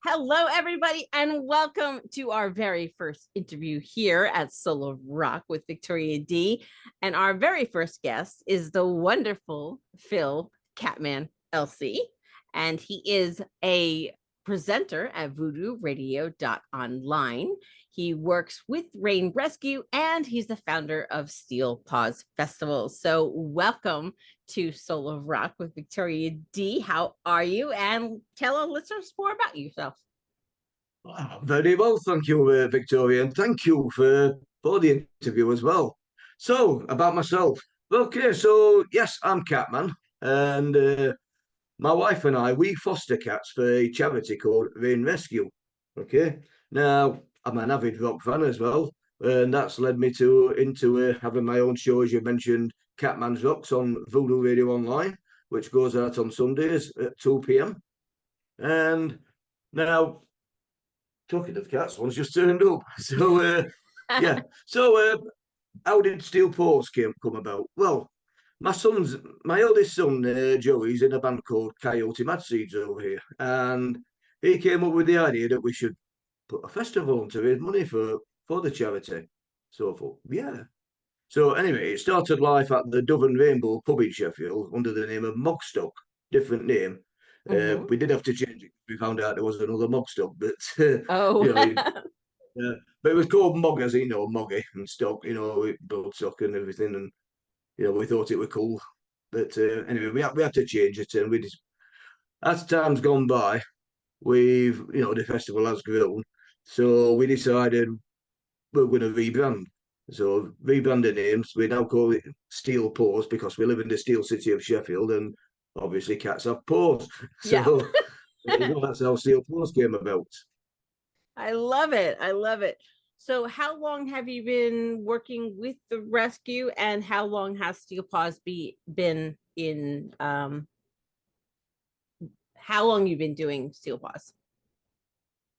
Hello, everybody, and welcome to our very first interview here at Soul of Rock with Victoria D. And our very first guest is the wonderful Phil Cat Man Elsey. And he is a presenter at VoodooRadio.Online. He works with Rain Rescue, and he's the founder of Steel Paws Festival. So welcome to Soul of Rock with Victoria D. How are you? And tell our listeners more about yourself. Very well, thank you, Victoria, and thank you for the interview as well. So, about myself. Okay, so yes, I'm Catman, and my wife and I, we foster cats for a charity called Rain Rescue. Okay, now I'm an avid rock fan as well, and that's led me into having my own show, as you mentioned, Catman's Rocks on Voodoo Radio Online, which goes out on Sundays at 2 p.m. And now, talking of cats, one's just turned up. So, yeah. So, how did Steel Paws come about? Well, my eldest son, Joey's in a band called Coyote Mad Seeds over here. And he came up with the idea that we should put a festival on to raise money for the charity. So I thought, yeah. So anyway, it started life at the Dove and Rainbow pub in Sheffield under the name of Mogstock, different name. We did have to change it. We found out there was another Mogstock, but Oh, but it was called Mog, as you know, Moggy and stock, bloodstock and everything, and we thought it was cool. But anyway, we had to change it, and as time's gone by, the festival has grown, so we decided we're going to rebrand. So rebrand the names. We now call it Steel Paws because we live in the steel city of Sheffield, and obviously cats have paws. So that's how Steel Paws came about. I love it. I love it. So how long have you been working with the rescue, and how long has Steel Paws been in how long you've been doing Steel Paws?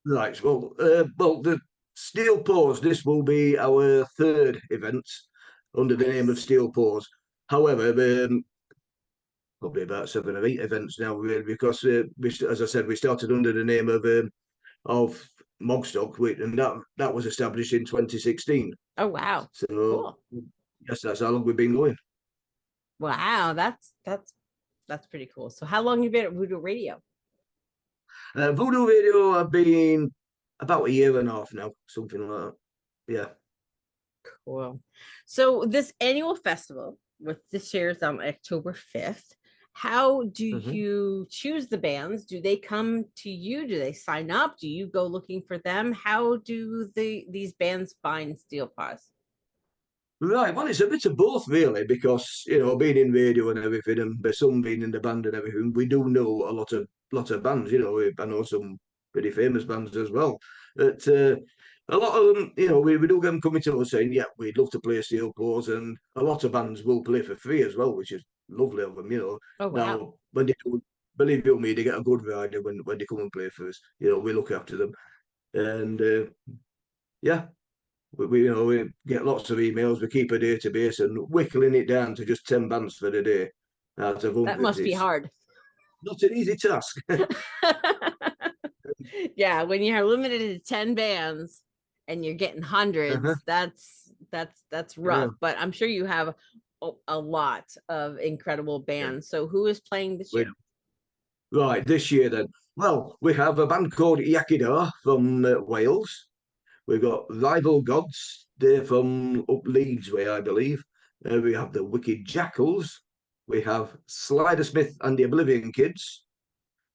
Right. Well, the Steel Paws, this will be our third event under the name of Steel Paws. However, probably about 7 or 8 events now, really, because as I said, we started under the name of Mogstock, and that was established in 2016. Oh wow! So Cool. yes, that's how long we've been going. Wow, that's pretty cool. So how long you been at Voodoo Radio? Voodoo Radio, I've been about a year and a half now, something like that. Yeah. Cool. So this annual festival, with this year's on October 5th, how do you choose the bands? Do they come to you? Do they sign up? Do you go looking for them? How do these bands find Steel Paws? Right, well, it's a bit of both, really, because being in radio and everything, and my son being in the band and everything, we do know a lot of bands. I know some pretty famous bands as well. But a lot of them, we do get them coming to us saying, "Yeah, we'd love to play Steel Paws," and a lot of bands will play for free as well, which is lovely of them. Oh wow! Now when they do, believe you me, they get a good rider when they come and play for us. We look after them, and yeah. We get lots of emails. We keep a database, and whittling it down to just 10 bands for the day out of 100. That must be hard. Not an easy task. Yeah, when you're limited to 10 bands and you're getting hundreds, that's rough. Yeah. But I'm sure you have a lot of incredible bands. So who is playing this year? Right, this year then. Well, we have a band called YAKI from Wales. We've got Rival Gods, they're from up Leeds way, I believe. We have the Wicked Jackals. We have Slyder Smith and the Oblivion Kids.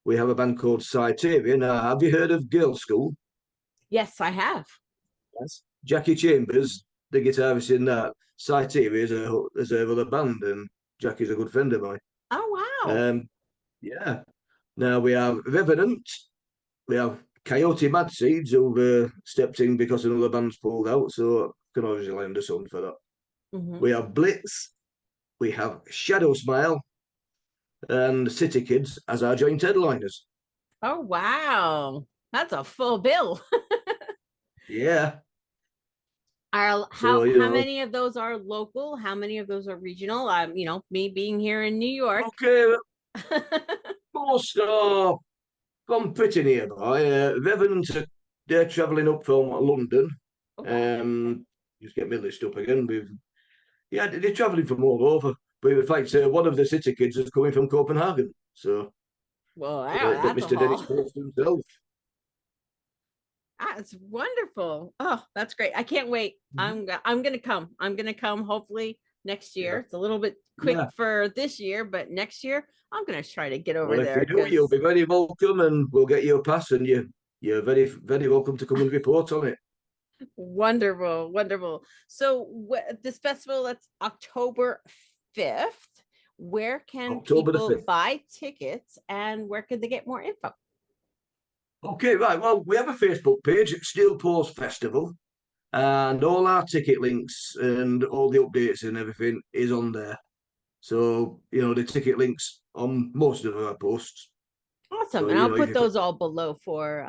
We have a band called Syteria. Now, have you heard of Girl School? Yes, I have. Yes. Jackie Chambers, the guitarist in that. Syteria is her other band, and Jackie's a good friend of mine. Oh, wow. Yeah. Now we have Revenant. We have Coyote Mad Seeds, who've stepped in because another band's pulled out, so I can obviously lend a son for that. We have BlitZ, we have Shadow Smile, and City Kids as our joint headliners. Oh, wow. That's a full bill. Yeah. How many of those are local? How many of those are regional? Me being here in New York. Okay. from pretty nearby. Revenant, they're travelling up from London. Okay. Just get me list up again. Yeah, they're travelling from all over. But in fact, one of the city kids is coming from Copenhagen. So Well, wow, that that's a Mr. Dennis haul. Post himself. That's wonderful. Oh, that's great. I can't wait. I'm gonna come. I'm gonna come hopefully next year. Yeah, It's a little bit quick yeah. for this year, but next year I'm gonna try to get over Well, if you there do, you'll because be very welcome, and we'll get you a pass, and you're very very welcome to come and report on it. wonderful, wonderful. So this festival that's October 5th. Where can October the people 5th. buy tickets and where can they get more info? Okay, right. Well, we have a Facebook page, Steel Paws Festival, and all our ticket links and all the updates and everything is on there. So, the ticket links on most of our posts. Awesome. So, And I'll if put you, those all below for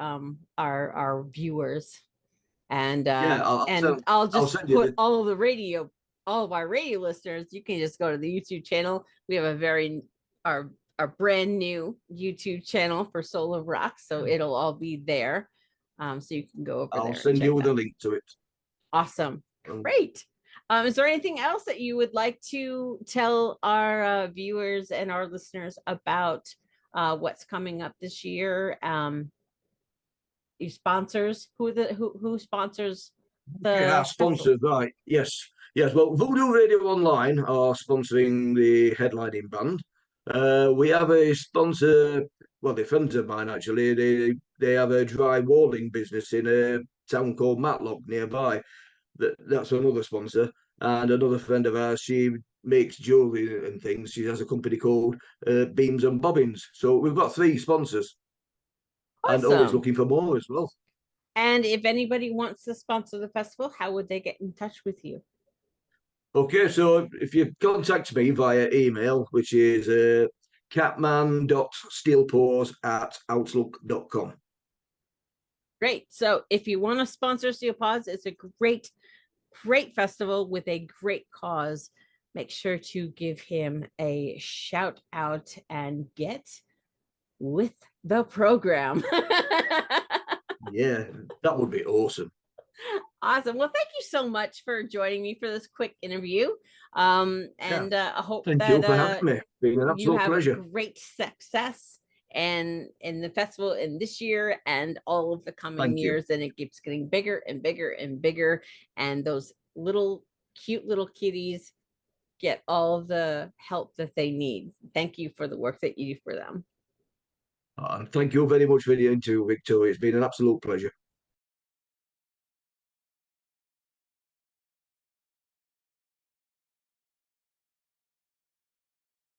our viewers. And yeah, I'll I'll just send you put the, all of our radio listeners, you can just go to the YouTube channel. We have our brand new YouTube channel for Soul of Rock, so it'll all be there. So you can go over I'll there and send check you that. the link to it. Awesome. Um, Great. Is there anything else that you would like to tell our viewers and our listeners about what's coming up this year? Your sponsors, who sponsors Yeah, our the festival? sponsors, right. Yes. Yes. Well, VoodooRadio.Online are sponsoring the headlining band. We have a sponsor, well, they're friends of mine actually. They have a dry walling business in a town called Matlock nearby. That's another sponsor. And another friend of ours, she makes jewellery and things. She has a company called Beams and Bobbins. So we've got three sponsors and always Awesome. looking for more as well. And if anybody wants to sponsor the festival, how would they get in touch with you? Okay, so if you contact me via email, which is catman.steelpaws@outlook.com. Great. So if you want to sponsor Steel Paws, it's a great festival with a great cause. Make sure to give him a shout out and get with the program. Yeah, that would be awesome. Awesome. Well, thank you so much for joining me for this quick interview. Yeah, And I hope thank you that for having me. Been an you absolute have pleasure. great success and in the festival in this year and all of the coming Thank you. years, and it keeps getting bigger and bigger and bigger, and those cute little kitties get all the help that they need. Thank you for the work that you do for them. And thank you very much for the interview, Victoria. It's been an absolute pleasure.